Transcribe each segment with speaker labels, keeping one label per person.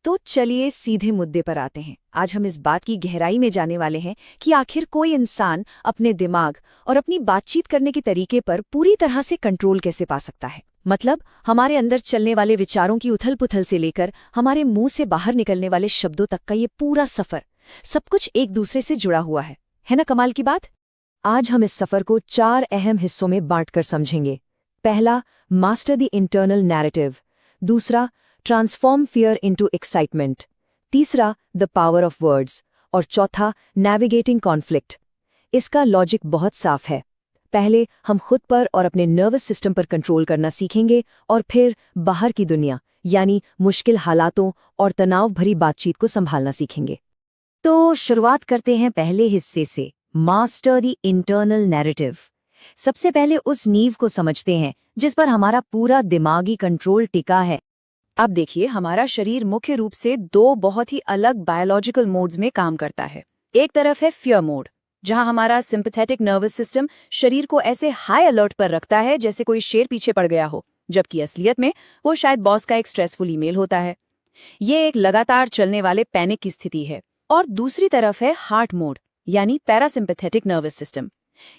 Speaker 1: तो चलिए सीधे मुद्दे पर आते हैं। आज हम इस बात की गहराई में जाने वाले हैं कि आखिर कोई इंसान अपने दिमाग और अपनी बातचीत करने के तरीके पर पूरी तरह से कंट्रोल कैसे पा सकता है। मतलब हमारे अंदर चलने वाले विचारों की उथल-पुथल से लेकर हमारे मुंह से बाहर निकलने वाले शब्दों तक का ये पूरा सफर, सब कुछ एक दूसरे से जुड़ा हुआ है ना कमाल की बात। आज हम इस सफर को 4 अहम हिस्सों में बांटकर समझेंगे। पहला, मास्टर द इंटरनल नैरेटिव। दूसरा, ट्रांसफॉर्म फियर इनटू एक्साइटमेंट। तीसरा, द पावर ऑफ वर्ड्स। और चौथा, नेविगेटिंग कॉन्फ्लिक्ट। इसका लॉजिक बहुत साफ है। पहले हम खुद पर और अपने नर्वस सिस्टम पर कंट्रोल करना सीखेंगे और फिर बाहर की दुनिया यानी मुश्किल हालातों और तनाव भरी बातचीत को संभालना सीखेंगे। तो शुरुआत करते हैं पहले हिस्से से, मास्टर द इंटरनल नैरेटिव। सबसे पहले उस नींव को समझते हैं जिस पर हमारा पूरा दिमागी कंट्रोल टिका है। अब देखिए, हमारा शरीर मुख्य रूप से 2 बहुत ही अलग बायोलॉजिकल मोड्स में काम करता है। एक तरफ है फियर मोड, जहां हमारा सिंपैथेटिक नर्वस सिस्टम शरीर को ऐसे हाई अलर्ट पर रखता है जैसे कोई शेर पीछे पड़ गया हो, जबकि असलियत में वो शायद बॉस का एक स्ट्रेसफुल ईमेल होता है। ये एक लगातार चलने वाले पैनिक की स्थिति है। और दूसरी तरफ है हार्ट मोड, यानी पैरासिम्पैथेटिक नर्वस सिस्टम।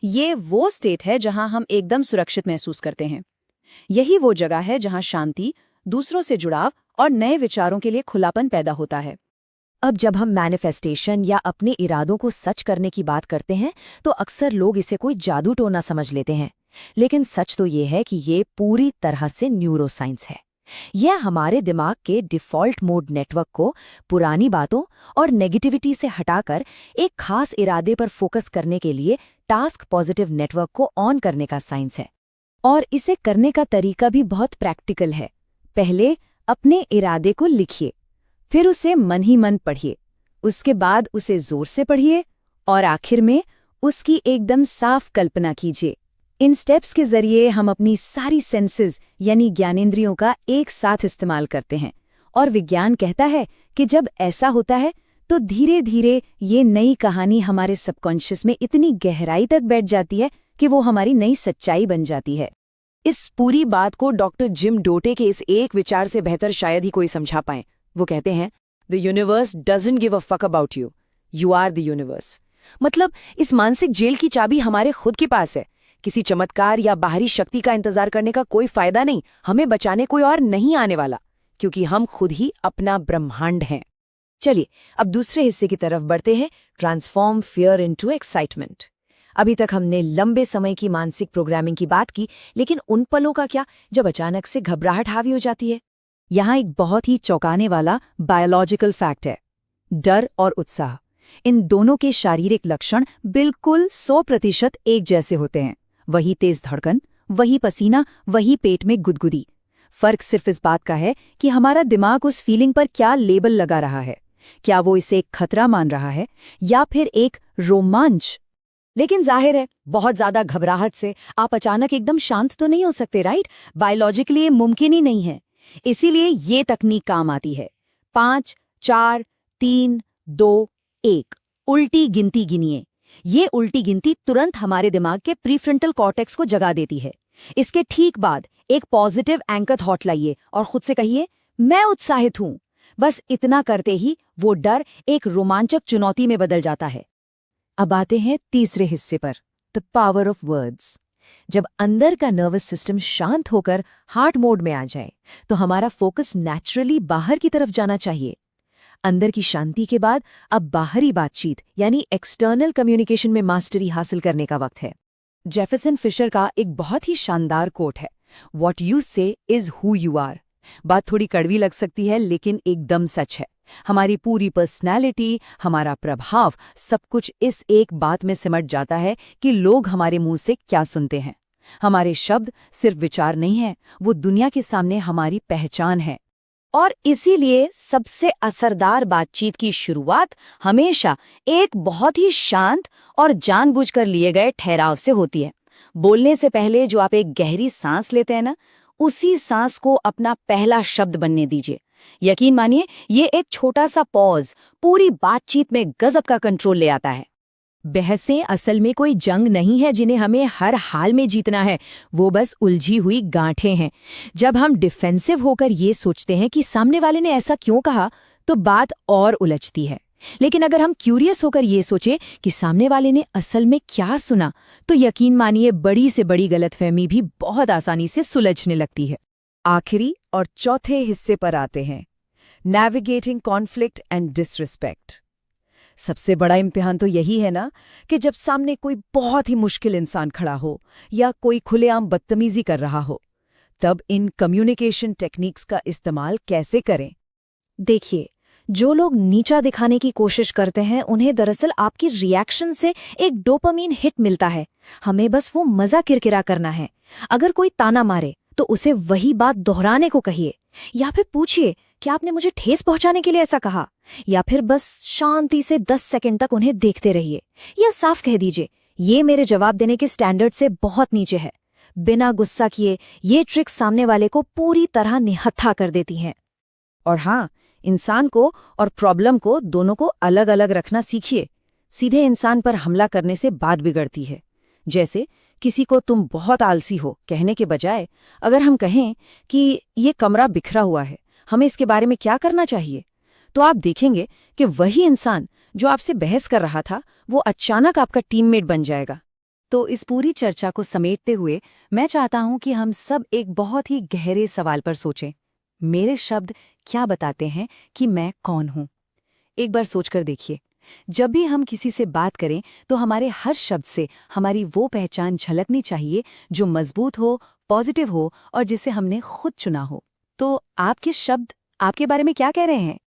Speaker 1: ये वो स्टेट है जहां हम एकदम सुरक्षित महसूस करते हैं। यही वो जगह है जहां शांति, दूसरों से जुड़ाव और नए विचारों के लिए खुलापन पैदा होता है। अब जब हम मैनिफेस्टेशन या अपने इरादों को सच करने की बात करते हैं तो अक्सर लोग इसे कोई जादू टोना समझ लेते हैं, लेकिन सच तो ये है कि ये पूरी तरह से न्यूरोसाइंस है। यह हमारे दिमाग के डिफ़ॉल्ट मोड नेटवर्क को पुरानी बातों और नेगेटिविटी से हटाकर एक खास इरादे पर फोकस करने के लिए टास्क पॉजिटिव नेटवर्क को ऑन करने का साइंस है। और इसे करने का तरीका भी बहुत प्रैक्टिकल है। पहले अपने इरादे को लिखिए, फिर उसे मन ही मन पढ़िए, उसके बाद उसे जोर से पढ़िए और आखिर में उसकी एकदम साफ कल्पना कीजिए। इन स्टेप्स के जरिए हम अपनी सारी सेंसेस यानी ज्ञानेंद्रियों का एक साथ इस्तेमाल करते हैं। और विज्ञान कहता है कि जब ऐसा होता है तो धीरे धीरे ये नई कहानी हमारे सबकॉन्शियस में इतनी गहराई तक बैठ जाती है कि वो हमारी नई सच्चाई बन जाती है। इस पूरी बात को डॉक्टर जिम डोटे के इस एक विचार से बेहतर शायद ही कोई समझा पाए। वो कहते हैं, the universe doesn't give a fuck about you, you are the universe. मतलब इस मानसिक जेल की चाबी हमारे खुद के पास है। किसी चमत्कार या बाहरी शक्ति का इंतजार करने का कोई फायदा नहीं। हमें बचाने कोई और नहीं आने वाला, क्योंकि हम खुद ही अपना ब्रह्मांड हैं। चलिए अब दूसरे हिस्से की तरफ बढ़ते हैं, ट्रांसफॉर्म फियर इनटू एक्साइटमेंट। अभी तक हमने लंबे समय की मानसिक प्रोग्रामिंग की बात की, लेकिन उन पलों का क्या जब अचानक से घबराहट हावी हो जाती है। यहाँ एक बहुत ही चौंकाने वाला बायोलॉजिकल फैक्ट है, डर और उत्साह। इन दोनों के शारीरिक लक्षण बिल्कुल 100% एक जैसे होते हैं। वही तेज धड़कन, वही पसीना, वही पेट में गुदगुदी। फर्क सिर्फ इस बात का है कि हमारा दिमाग उस फीलिंग पर क्या लेबल लगा रहा है। क्या वो इसे एक खतरा मान रहा है या फिर एक रोमांच। लेकिन जाहिर है, बहुत ज्यादा घबराहट से आप अचानक एकदम शांत तो नहीं हो सकते, राइट? बायोलॉजिकली ये मुमकिन ही नहीं है। इसीलिए ये तकनीक काम आती है। 5, 4, 3, 2, 1 उल्टी गिनती गिनिए। ये उल्टी गिनती तुरंत हमारे दिमाग के प्रीफ्रंटल कॉर्टेक्स को जगा देती है। इसके ठीक बाद एक पॉजिटिव एंकर थॉट लाइए और खुद से कहिए, मैं उत्साहित हूं। बस इतना करते ही वो डर एक रोमांचक चुनौती में बदल जाता है। अब आते हैं तीसरे हिस्से पर, द पावर ऑफ वर्ड्स। जब अंदर का नर्वस सिस्टम शांत होकर हार्ट मोड में आ जाए तो हमारा फोकस नेचुरली बाहर की तरफ जाना चाहिए। अंदर की शांति के बाद अब बाहरी बातचीत यानी एक्सटर्नल कम्युनिकेशन में मास्टरी हासिल करने का वक्त है। जेफरसन फिशर का एक बहुत ही शानदार कोट है, व्हाट यू से इज हु यू आर। बात थोड़ी कड़वी लग सकती है, लेकिन एकदम सच है। हमारी पूरी पर्सनैलिटी, हमारा प्रभाव, सब कुछ इस एक बात में सिमट जाता है कि लोग हमारे मुंह से क्या सुनते हैं। हमारे शब्द सिर्फ विचार नहीं है, वो दुनिया के सामने हमारी पहचान है। और इसीलिए सबसे असरदार बातचीत की शुरुआत हमेशा एक बहुत ही शांत और जानबूझकर लिए गए ठहराव से होती है। बोलने से पहले जो आप एक गहरी सांस लेते हैं ना, उसी सांस को अपना पहला शब्द बनने दीजिए। यकीन मानिए, ये एक छोटा सा पॉज पूरी बातचीत में गजब का कंट्रोल ले आता है। बहसें असल में कोई जंग नहीं है जिन्हें हमें हर हाल में जीतना है, वो बस उलझी हुई गांठें हैं। जब हम डिफेंसिव होकर ये सोचते हैं कि सामने वाले ने ऐसा क्यों कहा,
Speaker 2: तो बात और उलझती है। लेकिन अगर हम क्यूरियस होकर ये सोचे कि सामने वाले ने असल में क्या सुना, तो यकीन मानिए बड़ी से बड़ी गलतफहमी भी बहुत आसानी से सुलझने लगती है।
Speaker 1: आखिरी और चौथे हिस्से पर आते हैं, नेविगेटिंग कॉन्फ्लिक्ट एंड डिसरिस्पेक्ट। सबसे बड़ा इम्तिहान तो यही है ना कि जब सामने कोई बहुत ही मुश्किल इंसान खड़ा हो या कोई खुलेआम बदतमीजी कर रहा हो, तब इन कम्युनिकेशन टेक्निक्स का इस्तेमाल कैसे करें।
Speaker 2: देखिए, जो लोग नीचा दिखाने की कोशिश करते हैं उन्हें दरअसल आपकी रिएक्शन से एक डोपामीन हिट मिलता है। हमें बस वो मजा किरकिरा करना है। अगर कोई ताना मारे तो उसे वही बात दोहराने को कहिए, या फिर पूछिए कि आपने मुझे ठेस पहुंचाने के लिए ऐसा कहा, या फिर बस शांति से 10 सेकंड तक उन्हें देखते रहिए, या साफ कह दीजिए ये मेरे जवाब देने के स्टैंडर्ड से बहुत नीचे है। बिना गुस्सा किए ये ट्रिक्स सामने वाले को पूरी तरह निहत्था कर देती हैं।
Speaker 1: और हाँ, इंसान को और प्रॉब्लम को दोनों को अलग अलग रखना सीखिए। सीधे इंसान पर हमला करने से बात बिगड़ती है। जैसे किसी को तुम बहुत आलसी हो कहने के बजाय अगर हम कहें कि ये कमरा बिखरा हुआ है, हमें इसके बारे में क्या करना चाहिए, तो आप देखेंगे कि वही इंसान जो आपसे बहस कर रहा था वो अचानक आपका टीममेट बन जाएगा। तो इस पूरी चर्चा को समेटते हुए मैं चाहता हूं कि हम सब एक बहुत ही गहरे सवाल पर सोचें। मेरे शब्द क्या बताते हैं कि मैं कौन हूं? एक बार सोचकर देखिए। जब भी हम किसी से बात करें तो हमारे हर शब्द से हमारी वो पहचान झलकनी चाहिए जो मजबूत हो, पॉजिटिव हो और जिसे हमने खुद चुना हो। तो आपके शब्द आपके बारे में क्या कह रहे हैं?